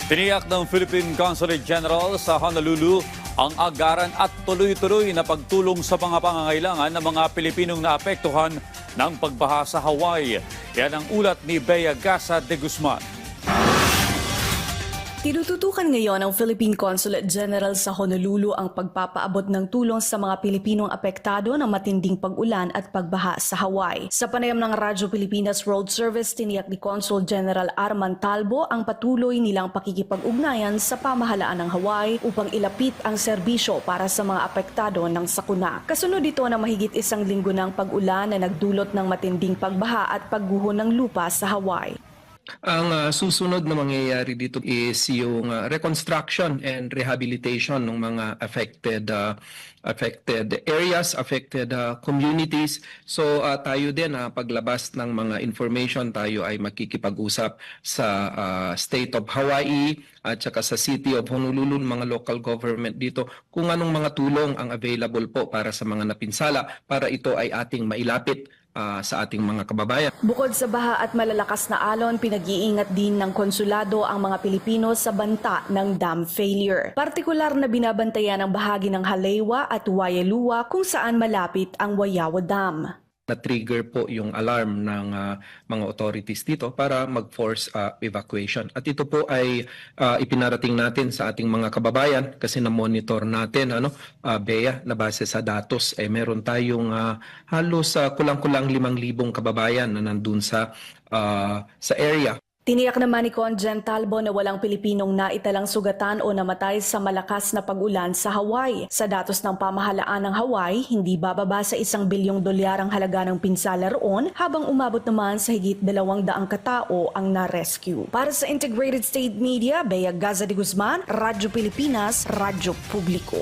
Tiniyak ng Philippine Consulate General sa Honolulu ang agaran at tuloy-tuloy na pagtulong sa mga pangangailangan ng mga Pilipinong naapektuhan ng pagbaha sa Hawaii. Yan ang ulat ni Bea Gaza de Guzman. Tinututukan ngayon ng Philippine Consulate General sa Honolulu ang pagpapaabot ng tulong sa mga Pilipinong apektado ng matinding pag-ulan at pagbaha sa Hawaii. Sa panayam ng Radyo Pilipinas World Service, tiniyak ni Consul General Arman Talbo ang patuloy nilang pakikipag-ugnayan sa pamahalaan ng Hawaii upang ilapit ang serbisyo para sa mga apektado ng sakuna. Kasunod ito na mahigit isang linggo ng pag-ulan na nagdulot ng matinding pagbaha at pagguho ng lupa sa Hawaii. Ang susunod na mangyayari dito is yung reconstruction and rehabilitation ng mga affected areas, affected communities. So tayo din paglabas ng mga information, tayo ay makikipag-usap sa State of Hawaii at saka sa City of Honolulu, mga local government dito, kung anong mga tulong ang available po para sa mga napinsala para ito ay ating mailapit sa ating mga kababayan. Bukod sa baha at malalakas na alon, pinag-iingat din ng konsulado ang mga Pilipino sa banta ng dam failure. Partikular na binabantayan ang bahagi ng Halewa at Waialua kung saan malapit ang Wayawa Dam. Na-trigger po yung alarm ng mga authorities dito para mag-force evacuation. At ito po ay ipinarating natin sa ating mga kababayan kasi na-monitor natin, Bea, na base sa datos, meron tayong halos kulang-kulang 5,000 kababayan na nandun sa area. Tiniyak naman ni Conjen Talbo na walang Pilipinong naitalang sugatan o namatay sa malakas na pag-ulan sa Hawaii. Sa datos ng pamahalaan ng Hawaii, hindi bababa sa $1 bilyong ang halaga ng pinsala roon, habang umabot naman sa higit 200 katao ang na-rescue. Para sa Integrated State Media, Bea Gaza de Guzman, Radyo Pilipinas, Radyo Publiko.